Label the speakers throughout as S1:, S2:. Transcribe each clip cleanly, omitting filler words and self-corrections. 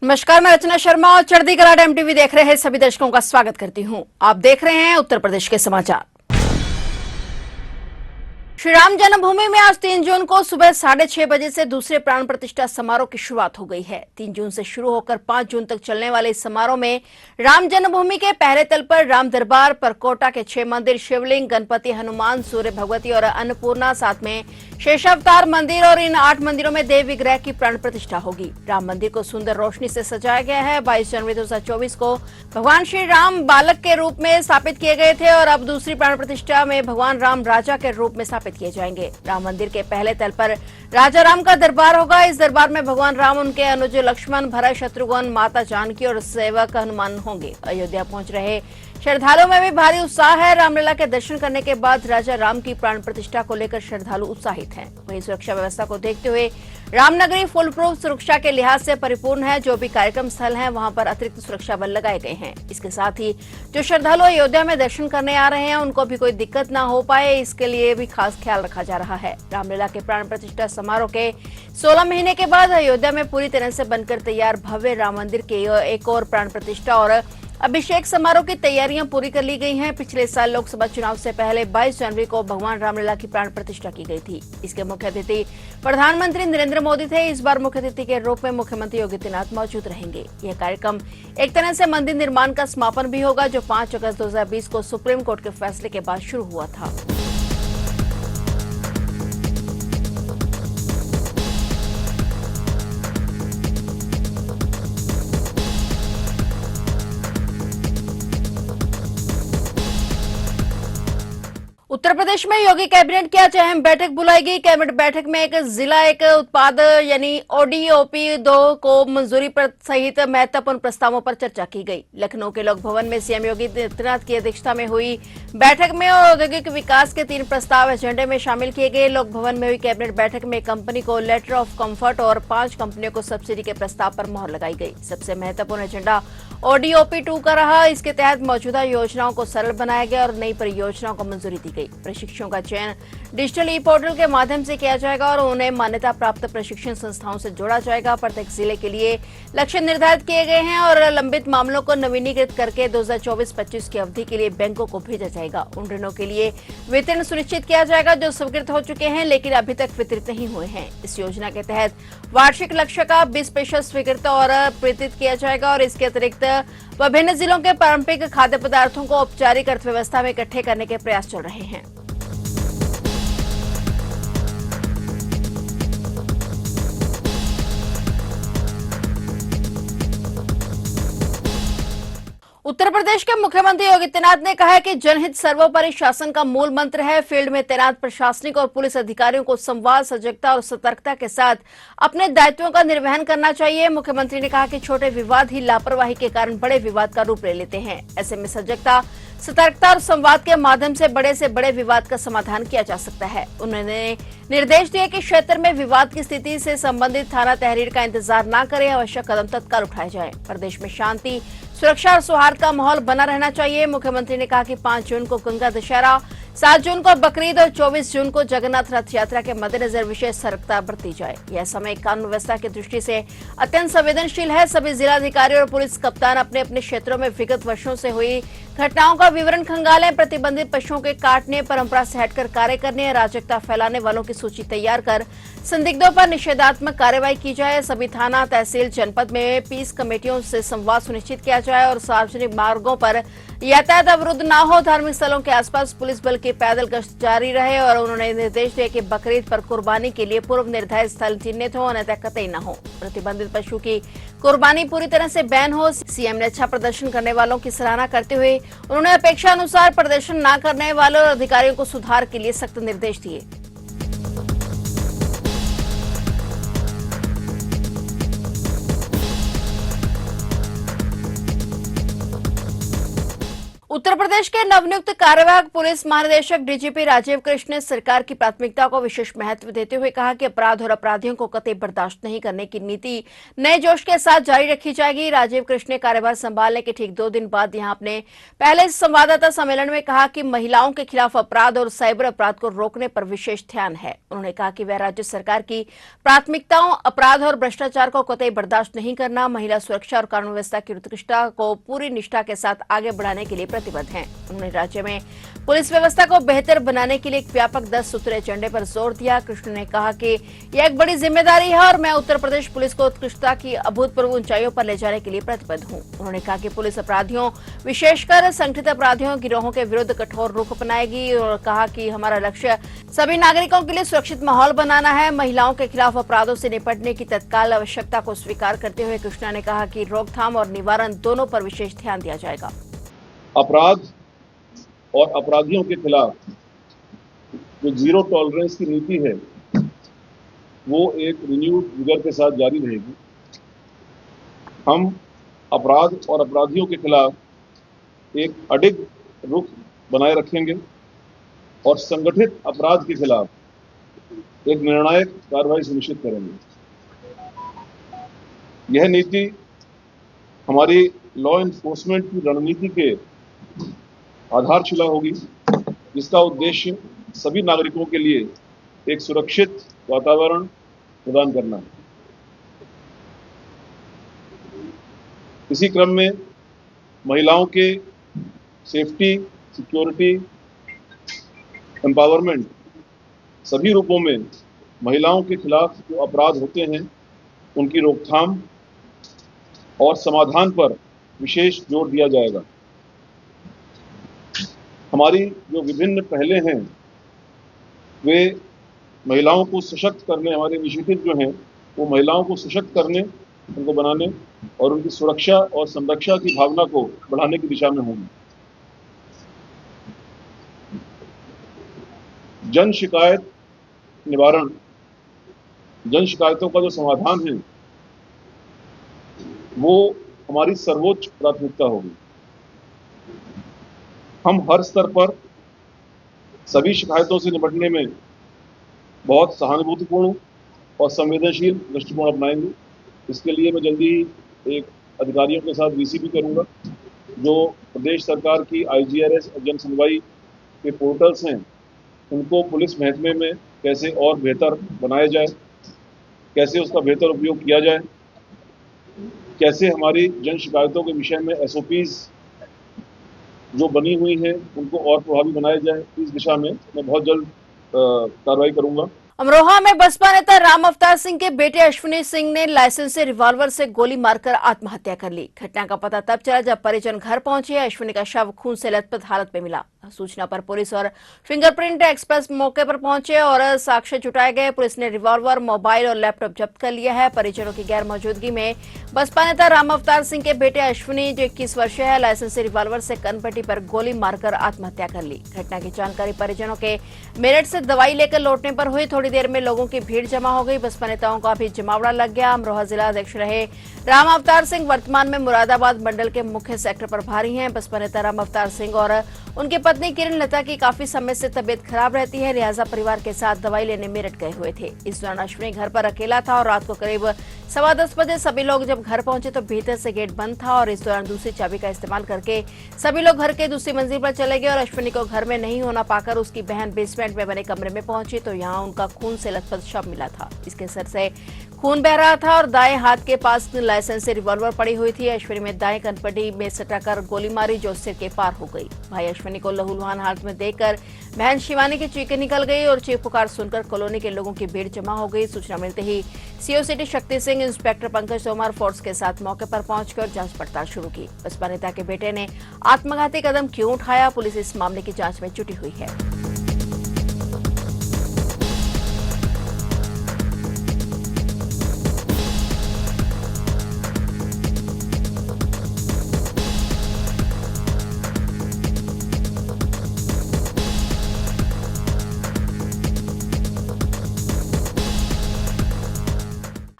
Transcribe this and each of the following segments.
S1: नमस्कार, मैं रचना शर्मा और चढ़ती करार एमटीवी देख रहे हैं सभी दर्शकों का स्वागत करती हूं। आप देख रहे हैं उत्तर प्रदेश के समाचार। श्री राम जन्मभूमि में आज 3 जून को सुबह 6:30 बजे से दूसरे प्राण प्रतिष्ठा समारोह की शुरुआत हो गई है। 3 जून से शुरू होकर 5 जून तक चलने वाले इस समारोह में राम जन्मभूमि के पहले तल पर राम दरबार, परकोटा के 6 मंदिर, शिवलिंग, गणपति, हनुमान, सूर्य भगवती और अन्नपूर्णा, साथ में शेषावतार मंदिर और इन 8 मंदिरों में देव विग्रह की प्राण प्रतिष्ठा होगी। राम मंदिर को सुंदर रोशनी से सजाया गया है। 22 जनवरी 2024 को भगवान श्री राम बालक के रूप में स्थापित किए गए थे और अब दूसरी प्राण प्रतिष्ठा में भगवान राम राजा के रूप में स्थापित किए जाएंगे। राम मंदिर के पहले तल पर राजा राम का दरबार होगा। इस दरबार में भगवान राम, उनके अनुज लक्ष्मण, भरत, शत्रुघ्न, माता जानकी और सेवक हनुमान होंगे। अयोध्या पहुंच रहे श्रद्धालुओं में भी भारी उत्साह है। रामलला के दर्शन करने के बाद राजा राम की प्राण प्रतिष्ठा को लेकर श्रद्धालु उत्साहित हैं। वहीं सुरक्षा व्यवस्था को देखते हुए रामनगरी फुल प्रूफ सुरक्षा के लिहाज से परिपूर्ण है। जो भी कार्यक्रम स्थल हैं, वहां पर अतिरिक्त सुरक्षा बल लगाए गए हैं। इसके साथ ही जो श्रद्धालु अयोध्या में दर्शन करने आ रहे हैं, उनको भी कोई दिक्कत न हो पाए, इसके लिए भी खास ख्याल रखा जा रहा है। रामलला के प्राण प्रतिष्ठा समारोह के 16 महीने के बाद अयोध्या में पूरी तरह से बनकर तैयार भव्य राम मंदिर के एक और प्राण प्रतिष्ठा और अभिषेक समारोह की तैयारियां पूरी कर ली गई हैं। पिछले साल लोकसभा चुनाव से पहले 22 जनवरी को भगवान रामलला की प्राण प्रतिष्ठा की गई थी। इसके मुख्य अतिथि प्रधानमंत्री नरेंद्र मोदी थे। इस बार मुख्य अतिथि के रूप में मुख्यमंत्री योगी आदित्यनाथ मौजूद रहेंगे। यह कार्यक्रम एक तरह से मंदिर निर्माण का समापन भी होगा, जो 5 अगस्त 2020 को सुप्रीम कोर्ट के फैसले के बाद शुरू हुआ था। उत्तर प्रदेश में योगी कैबिनेट की आज अहम बैठक बुलाई गई। कैबिनेट बैठक में एक जिला एक उत्पाद यानी ओडीओपी 2 को मंजूरी पर सहित महत्वपूर्ण प्रस्तावों पर चर्चा की गई। लखनऊ के लोक भवन में सीएम योगी आदित्यनाथ की अध्यक्षता में हुई बैठक में औद्योगिक विकास के 3 प्रस्ताव एजेंडे में शामिल किए गए। लोक भवन में हुई कैबिनेट बैठक में कंपनी को लेटर ऑफ कंफर्ट और 5 कंपनियों को सब्सिडी के प्रस्ताव पर मोहर लगाई गई। सबसे महत्वपूर्ण एजेंडा ओडीओपी 2 का रहा। इसके तहत मौजूदा योजनाओं को सरल बनाया गया और नई परियोजनाओं को मंजूरी दी गई। प्रशिक्षुओं का चयन डिजिटल ई पोर्टल के माध्यम से किया जाएगा और उन्हें मान्यता प्राप्त प्रशिक्षण संस्थाओं से जोड़ा जाएगा। प्रत्येक जिले के लिए लक्ष्य निर्धारित किए गए हैं और लंबित मामलों को नवीनीकृत करके 2024-25 की अवधि के लिए बैंकों को भेजा जाएगा। उन ऋणों के लिए वितरण सुनिश्चित किया जाएगा जो स्वीकृत हो चुके हैं लेकिन अभी तक वितरित नहीं हुए हैं। इस योजना के तहत वार्षिक लक्ष्य का 20% स्वीकृत और वितरित किया जाएगा और इसके अतिरिक्त विभिन्न जिलों के पारंपरिक खाद्य पदार्थों को औपचारिक अर्थव्यवस्था में इकट्ठे करने के प्रयास चल रहे हैं। उत्तर प्रदेश के मुख्यमंत्री योगी आदित्यनाथ ने कहा है कि जनहित सर्वोपरि शासन का मूल मंत्र है। फील्ड में तैनात प्रशासनिक और पुलिस अधिकारियों को संवाद, सजगता और सतर्कता के साथ अपने दायित्वों का निर्वहन करना चाहिए। मुख्यमंत्री ने कहा कि छोटे विवाद ही लापरवाही के कारण बड़े विवाद का रूप ले लेते हैं। ऐसे में सजगता, सतर्कता और संवाद के माध्यम से बड़े विवाद का समाधान किया जा सकता है। उन्होंने निर्देश दिए कि क्षेत्र में विवाद की स्थिति से संबंधित थाना तहरीर का इंतजार न करें, आवश्यक कदम तत्काल उठाए जाएं। प्रदेश में शांति, सुरक्षा और सौहार्द का माहौल बना रहना चाहिए। मुख्यमंत्री ने कहा कि 5 जून को गंगा दशहरा, 7 जून को बकरीद और 24 जून को जगन्नाथ रथ यात्रा के मद्देनजर विशेष सतर्कता बरती जाए। यह समय कानून व्यवस्था की दृष्टि से अत्यंत संवेदनशील है। सभी जिलाधिकारी और पुलिस कप्तान अपने अपने क्षेत्रों में विगत वर्षों से हुई घटनाओं का विवरण खंगालें। प्रतिबंधित पशुओं के काटने, परंपरा से हटकर कार्य करने, अराजकता फैलाने वालों की सूची तैयार कर संदिग्धों पर निषेधात्मक कार्रवाई की जाए। सभी थाना, तहसील, जनपद में पीस कमेटियों से संवाद सुनिश्चित किया जाए और सार्वजनिक मार्गों पर यातायात अवरुद्ध न हो। धार्मिक स्थलों के आसपास पुलिस बल की पैदल गश्त जारी रहे और उन्होंने निर्देश दिए कि बकरीद पर कुर्बानी के लिए पूर्व निर्धारित स्थल चिन्हित हो, अन्यथा कतई न हो। प्रतिबंधित पशु की कुर्बानी पूरी तरह से बैन हो। सीएम ने अच्छा प्रदर्शन करने वालों की सराहना करते हुए उन्होंने अपेक्षा अनुसार प्रदर्शन न करने वालों और अधिकारियों को सुधार के लिए सख्त निर्देश दिए। उत्तर प्रदेश के नवनियुक्त कार्यवाहक पुलिस महानिदेशक डीजीपी राजीव कृष्ण ने सरकार की प्राथमिकता को विशेष महत्व देते हुए कहा कि अपराध और अपराधियों को कतई बर्दाश्त नहीं करने की नीति नए जोश के साथ जारी रखी जाएगी। राजीव कृष्ण ने कार्यभार संभालने के ठीक 2 दिन बाद यहां अपने पहले संवाददाता सम्मेलन में कहा कि महिलाओं के खिलाफ अपराध और साइबर अपराध को रोकने पर विशेष ध्यान है। उन्होंने कहा कि वह राज्य सरकार की प्राथमिकताओं अपराध और भ्रष्टाचार को कतई बर्दाश्त नहीं करना, महिला सुरक्षा और कानून व्यवस्था की उत्कृष्टता को पूरी निष्ठा के साथ आगे बढ़ाने के लिए प्रतिबद्ध हैं। उन्होंने राज्य में पुलिस व्यवस्था को बेहतर बनाने के लिए एक व्यापक 10 सूत्रीय एजेंडे पर जोर दिया। कृष्ण ने कहा कि यह एक बड़ी जिम्मेदारी है और मैं उत्तर प्रदेश पुलिस को उत्कृष्टता की अभूतपूर्व ऊंचाइयों पर ले जाने के लिए प्रतिबद्ध हूं। उन्होंने कहा कि पुलिस अपराधियों विशेषकर संगठित अपराधियों गिरोहों के विरुद्ध कठोर रुख अपनाएगी और कहा कि हमारा लक्ष्य सभी नागरिकों के लिए सुरक्षित माहौल बनाना है। महिलाओं के खिलाफ अपराधों से निपटने की तत्काल आवश्यकता को स्वीकार करते हुए कृष्णा ने कहा कि रोकथाम और निवारण दोनों पर विशेष ध्यान दिया जाएगा।
S2: अपराध और अपराधियों के खिलाफ जो जीरो टॉलरेंस की नीति है वो एक रिन्यूड विगर के साथ जारी रहेगी। हम अपराध और अपराधियों के खिलाफ एक अडिग रुख बनाए रखेंगे और संगठित अपराध के खिलाफ एक निर्णायक कार्रवाई सुनिश्चित करेंगे। यह नीति हमारी लॉ एनफोर्समेंट की रणनीति के आधारशिला होगी, जिसका उद्देश्य सभी नागरिकों के लिए एक सुरक्षित वातावरण प्रदान करना है। इसी क्रम में महिलाओं के सेफ्टी, सिक्योरिटी, एम्पावरमेंट सभी रूपों में महिलाओं के खिलाफ जो अपराध होते हैं उनकी रोकथाम और समाधान पर विशेष जोर दिया जाएगा। हमारी जो विभिन्न पहले हैं वे महिलाओं को सशक्त करने, हमारे इनिशिएटिव जो हैं वो महिलाओं को सशक्त करने, उनको बनाने और उनकी सुरक्षा और संरक्षा की भावना को बढ़ाने की दिशा में होंगे। जन शिकायत निवारण, जन शिकायतों का जो समाधान है वो हमारी सर्वोच्च प्राथमिकता होगी। हम हर स्तर पर सभी शिकायतों से निपटने में बहुत सहानुभूतिपूर्ण और संवेदनशील दृष्टिकोण अपनाएंगे। इसके लिए मैं जल्दी ही एक अधिकारियों के साथ वीसी भी करूंगा। जो प्रदेश सरकार की IGRS और जन सुनवाई के पोर्टल्स हैं उनको पुलिस महकमे में कैसे और बेहतर बनाया जाए, कैसे उसका बेहतर उपयोग किया जाए, कैसे हमारी जन शिकायतों के विषय में SOPs जो बनी हुई हैं उनको और प्रभावी बनाया जाए, इस दिशा में मैं बहुत जल्द कार्रवाई करूंगा।
S1: अमरोहा में बसपा नेता राम अवतार सिंह के बेटे अश्विनी सिंह ने लाइसेंसी रिवॉल्वर से गोली मारकर आत्महत्या कर ली। घटना का पता तब चला जब परिजन घर पहुंचे। अश्विनी का शव खून से लथपथ हालत में मिला। सूचना पर पुलिस और फिंगरप्रिंट एक्सप्रेस मौके पर पहुंचे और साक्ष्य जुटाए गए। पुलिस ने रिवॉल्वर, मोबाइल और लैपटॉप जब्त कर लिया है। परिजनों की गैर मौजूदगी में बसपा नेता राम अवतार सिंह के बेटे अश्विनी, जो 21 वर्षीय है, लाइसेंसी रिवॉल्वर से कनपट्टी पर गोली मारकर आत्महत्या कर ली। घटना की जानकारी परिजनों के मेरठ से दवाई लेकर लौटने पर हुई। थोड़ी देर में लोगों की भीड़ जमा हो गई। बसपा नेताओं का भी जमावड़ा लग गया। अमरोहा जिला अध्यक्ष रहे राम अवतार सिंह वर्तमान में मुरादाबाद मंडल के मुख्य सेक्टर प्रभारी हैं। बसपा नेता राम अवतार सिंह और उनकी पत्नी किरण लता की काफी समय से तबीयत खराब रहती है, लिहाजा परिवार के साथ दवाई लेने मेरठ गए हुए थे। इस दौरान अश्विनी घर पर अकेला था और रात को करीब 10:15 बजे सभी लोग जब घर पहुंचे तो भीतर से गेट बंद था और इस दौरान दूसरी चाबी का इस्तेमाल करके सभी लोग घर के दूसरी मंजिल पर चले गए और अश्विनी को घर में नहीं होना पाकर उसकी बहन बेसमेंट में बने कमरे में पहुंची तो यहाँ उनका खून से लथपथ शव मिला था। इसके सर से खून बह रहा था और दाएं हाथ के पास लाइसेंसी रिवॉल्वर पड़ी हुई थी। अश्विनी में दाएं कनपट्टी में सटाकर गोली मारी जो सिर के पार हो गई। भाई अश्विनी को लहूलुहान हालत में देखकर बहन शिवानी की चीखें निकल गई और चीख पुकार सुनकर कॉलोनी के लोगों की भीड़ जमा हो गई। सूचना मिलते ही CO city Shakti Singh, inspector Pankaj Tomar force के साथ मौके पर पहुंचकर जांच पड़ताल शुरू की। बसपा नेता के बेटे ने आत्मघाती कदम क्यों उठाया, पुलिस इस मामले की जांच में जुटी हुई है।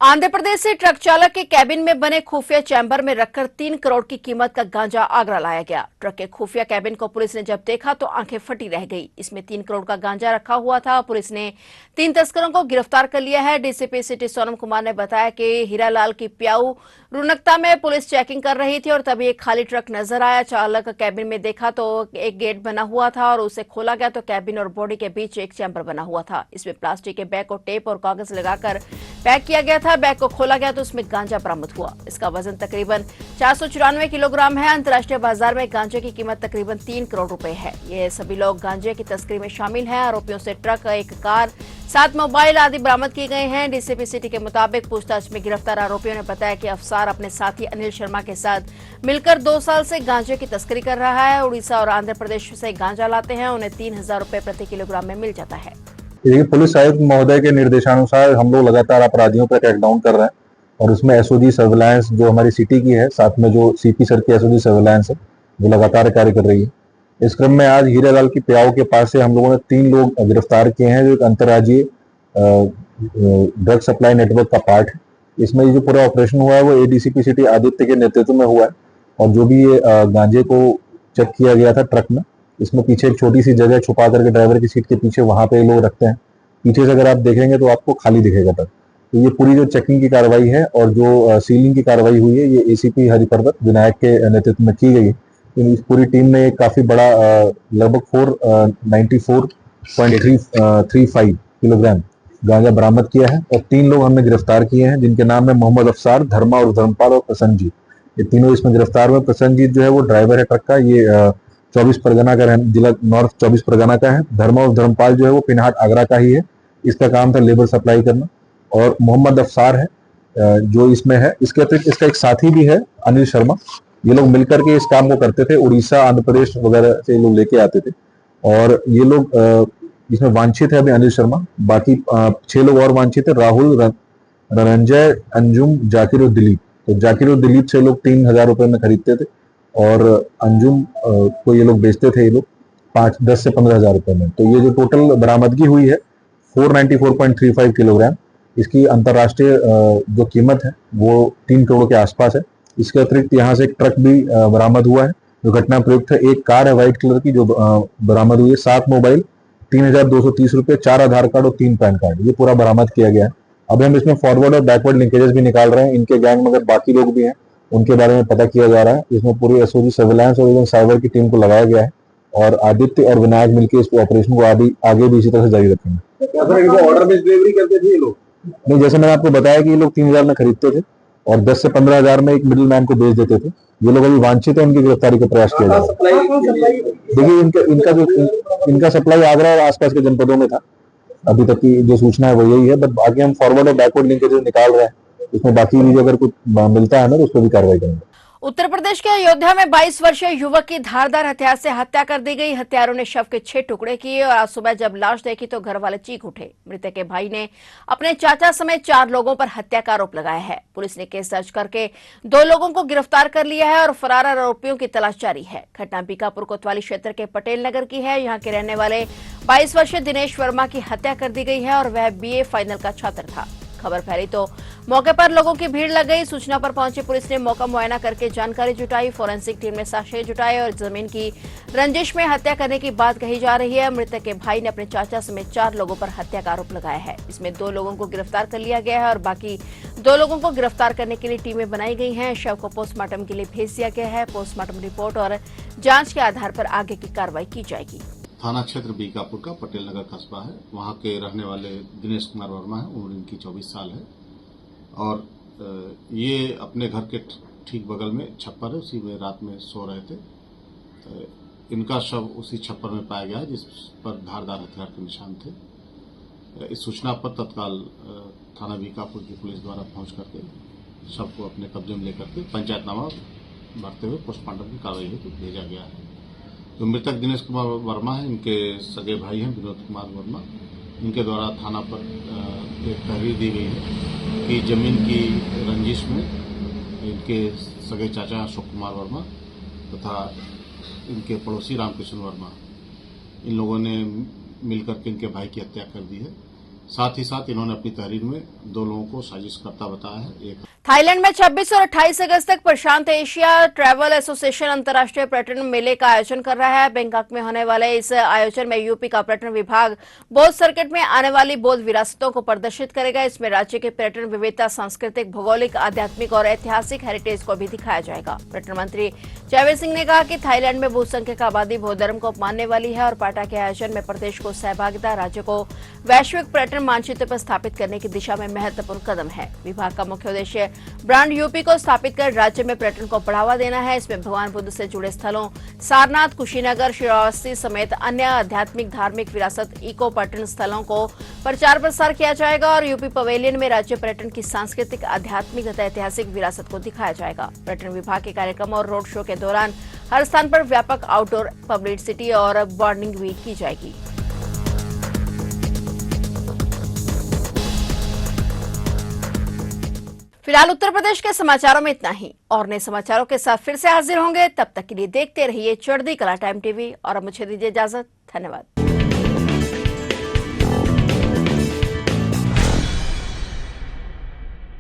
S1: आंध्र प्रदेश से ट्रक चालक के कैबिन में बने खुफिया चैम्बर में रखकर 3 करोड़ की कीमत का गांजा आगरा लाया गया। ट्रक के खुफिया कैबिन को पुलिस ने जब देखा तो आंखें फटी रह गई। इसमें 3 करोड़ का गांजा रखा हुआ था। पुलिस ने 3 तस्करों को गिरफ्तार कर लिया है। डीसीपी सिटी सोनम कुमार ने बताया कि हीरालाल की प्याऊ रुनकता में पुलिस चेकिंग कर रही थी और तभी एक खाली ट्रक नजर आया। चालक कैबिन में देखा तो एक गेट बना हुआ था और उसे खोला गया तो कैबिन और बॉडी के बीच एक चैम्बर बना हुआ था। इसमें प्लास्टिक के बैग को टेप और कागज लगाकर पैक किया गया था। बैग को खोला गया तो उसमें गांजा बरामद हुआ। इसका वजन तकरीबन 494 किलोग्राम है। अंतर्राष्ट्रीय बाजार में गांजे की कीमत तकरीबन 3 करोड़ रुपए है। ये सभी लोग गांजे की तस्करी में शामिल हैं। आरोपियों से ट्रक, एक कार, 7 मोबाइल आदि बरामद किए गए हैं। डीसीपी सिटी के मुताबिक पूछताछ में गिरफ्तार आरोपियों ने बताया कि अफसार अपने साथी अनिल शर्मा के साथ मिलकर 2 साल से गांजे की तस्करी कर रहा है। उड़ीसा और आंध्र प्रदेश से गांजा लाते हैं। उन्हें 3000 रुपए प्रति किलोग्राम में मिल जाता है।
S3: देखिए, पुलिस आयुक्त महोदय के निर्देशानुसार हम लोग लगातार अपराधियों पर क्रैकडाउन कर रहे हैं और उसमें एसओजी सर्विलांस जो हमारी सिटी की है, साथ में जो सीपी सर की एसओजी सर्विलांस है वो लगातार कार्य कर रही है। इस क्रम में आज हीरालाल की प्याऊ के पास से हम लोगों ने 3 लोग गिरफ्तार किए हैं जो एक अंतर्राज्यीय ड्रग सप्लाई नेटवर्क का पार्ट है। इसमें जो पूरा ऑपरेशन हुआ है वो एडीसीपी सिटी आदित्य के नेतृत्व में हुआ है और जो भी ये गांजे को चेक किया गया था ट्रक में, इसमें पीछे एक छोटी सी जगह छुपा करके ड्राइवर की सीट के पीछे वहां पे लोग रखते हैं। पीछे से अगर आप देखेंगे तो आपको खाली दिखेगा ट्रक। तो ये पूरी जो चेकिंग की कार्रवाई है और जो सीलिंग की कार्रवाई हुई है ये एसीपी हरिपर्वत विनायक के नेतृत्व में की गई है। तो इस पूरी टीम ने एक काफी बड़ा लगभग 494.35 किलोग्राम गांजा बरामद किया है और 3 लोग हमने गिरफ्तार किए हैं जिनके नाम है मोहम्मद अफसार, धर्मा और धर्मपाल और प्रसन्नजीत। ये तीनों इसमें गिरफ्तार हुए। प्रसन्नजीत जो है वो ड्राइवर है ट्रक का, ये 24 परगना का जिला नॉर्थ 24 परगना का है। धर्मा और धर्मपाल जो है वो पिनहाट आगरा का ही है। इसका काम था लेबर सप्लाई करना। और मोहम्मद अफसार है जो इसमें है। इसके अतिरिक्त इसका एक साथी भी है अनिल शर्मा। ये लोग मिलकर के इस काम को करते थे। उड़ीसा, आंध्र प्रदेश वगैरह से लोग लेके आते थे और ये लोग इसमें वांछित है अभी अनिल शर्मा। बाकी 6 लोग और वांछित है, राहुल, रंजय, अंजुम, जाकिर और दिलीप। तो जाकिर और दिलीप से लोग 3000 रुपए में खरीदते थे और अंजुम को ये लोग बेचते थे ये लोग 10 से 15,000 रुपए में। तो ये जो टोटल बरामदगी हुई है 494.35 किलोग्राम, इसकी अंतर्राष्ट्रीय जो कीमत है वो 3 करोड़ के आसपास है। इसके अतिरिक्त यहाँ से एक ट्रक भी बरामद हुआ है जो घटना प्रयुक्त है। एक कार है व्हाइट कलर की जो बरामद हुई है। 7 मोबाइल, 3,230 रुपए, 4 आधार कार्ड और 3 पैन कार्ड, ये पूरा बरामद किया गया है। अभी हम इसमें फॉरवर्ड और बैकवर्ड लिंकेजेस भी निकाल रहे हैं। इनके गैंग में अगर बाकी लोग भी हैं उनके बारे में पता किया जा रहा है। इसमें पूरी एसओजी सर्विलांस और इवन साइबर की टीम को लगाया गया है और आदित्य और विनायक मिलकर इस ऑपरेशन को आगे भी इसी तरह से जारी रखेंगे।
S4: ऑर्डर बेस्ड डिलीवरी करते थे ये लोग?
S3: नहीं, जैसे मैंने आपको बताया कि ये लोग 3000 में खरीदते थे और 10 से 15,000 में एक मिडिल मैन को बेच देते थे। ये लोग अभी वांछित है, उनकी गिरफ्तारी का प्रयास किया जा रहा है। देखिए, इनका सप्लाई आगरा और आसपास के जनपदों में था। अभी तक की जो सूचना है वो यही है, बट आगे हम फॉरवर्ड और बैकवर्ड लिंकेजेस निकाल रहे हैं। इसमें बाकी भी अगर कुछ मिलता है ना तो उस पर भी कार्रवाई करेंगे।
S1: उत्तर प्रदेश के अयोध्या में 22 वर्षीय युवक की धारदार हथियार से हत्या कर दी गई। हत्यारों ने शव के 6 टुकड़े किए और आज सुबह जब लाश देखी तो घर वाले चीख उठे। मृतक के भाई ने अपने चाचा समेत 4 लोगों पर हत्या का आरोप लगाया है। पुलिस ने केस दर्ज करके 2 लोगों को गिरफ्तार कर लिया है और फरार आरोपियों की तलाश जारी है। घटना बीकापुर कोतवाली क्षेत्र के पटेल नगर की है। यहाँ के रहने वाले 22 वर्षीय दिनेश वर्मा की हत्या कर दी गई है और वह BA फाइनल का छात्र था। खबर फैली तो मौके पर लोगों की भीड़ लग गई। सूचना पर पहुंची पुलिस ने मौका मुआयना करके जानकारी जुटाई। फोरेंसिक टीम ने साक्ष्य जुटाए और जमीन की रंजिश में हत्या करने की बात कही जा रही है। मृतक के भाई ने अपने चाचा समेत 4 लोगों पर हत्या का आरोप लगाया है। इसमें 2 लोगों को गिरफ्तार कर लिया गया है और बाकी 2 लोगों को गिरफ्तार करने के लिए टीमें बनाई गई हैं। शव को पोस्टमार्टम के लिए भेज दिया गया है। पोस्टमार्टम रिपोर्ट और जांच के आधार पर आगे की कार्रवाई की जाएगी।
S4: थाना क्षेत्र बीकापुर का पटेल नगर कस्बा है। वहाँ के रहने वाले दिनेश कुमार वर्मा है। उम्र इनकी 24 साल है और ये अपने घर के ठीक बगल में छप्पर है, उसी में रात में सो रहे थे। इनका शव उसी छप्पर में पाया गया जिस पर धारदार हथियार के निशान थे। इस सूचना पर तत्काल थाना बीकापुर की पुलिस द्वारा पहुंच करके शव को अपने कब्जे में लेकर के पंचायतनामा भरते हुए पोस्टमार्टम की कार्रवाई हेतु भेजा गया है। जो मृतक दिनेश कुमार वर्मा है, इनके सगे भाई हैं विनोद कुमार वर्मा। इनके द्वारा थाना पर एक तहरीर दी गई है कि जमीन की रंजिश में इनके सगे चाचा अशोक कुमार वर्मा तथा इनके पड़ोसी रामकृष्ण वर्मा, इन लोगों ने मिलकर के इनके भाई की हत्या कर दी है। साथ ही साथ इन्होंने अपनी तहरीर में 2 लोगों को साजिशकर्ता बताया है। एक
S1: थाईलैंड में 26 और 28 अगस्त तक प्रशांत एशिया ट्रैवल एसोसिएशन अंतर्राष्ट्रीय पर्यटन मेले का आयोजन कर रहा है। बैंकॉक में होने वाले इस आयोजन में यूपी का पर्यटन विभाग बौद्ध सर्किट में आने वाली बौद्ध विरासतों को प्रदर्शित करेगा। इसमें राज्य के पर्यटन विविधता, सांस्कृतिक, भौगोलिक, आध्यात्मिक और ऐतिहासिक हेरिटेज को भी दिखाया जाएगा। पर्यटन मंत्री जयवीर सिंह ने कहा कि थाईलैंड में बहुसंख्यक आबादी बौद्ध धर्म को मानने वाली है और पाटा के आयोजन में प्रदेश को सहभागिता राज्य को वैश्विक पर्यटन मानचित्र पर स्थापित करने की दिशा में महत्वपूर्ण कदम है। विभाग का मुख्य उद्देश्य ब्रांड यूपी को स्थापित कर राज्य में पर्यटन को बढ़ावा देना है। इसमें भगवान बुद्ध से जुड़े स्थलों, सारनाथ, कुशीनगर, श्रावस्ती समेत अन्य आध्यात्मिक, धार्मिक विरासत, इको पर्यटन स्थलों को प्रचार प्रसार किया जाएगा और यूपी पवेलियन में राज्य पर्यटन की सांस्कृतिक, आध्यात्मिक तथा ऐतिहासिक विरासत को दिखाया जाएगा। पर्यटन विभाग के कार्यक्रम और रोड शो के दौरान हर स्थान पर व्यापक आउटडोर पब्लिसिटी और बॉन्डिंग भी की जाएगी। फिलहाल उत्तर प्रदेश के समाचारों में इतना ही। और नए समाचारों के साथ फिर से हाजिर होंगे। तब तक के लिए देखते रहिए चढ़ती कला टाइम टीवी और अब मुझे दीजिए इजाजत। धन्यवाद।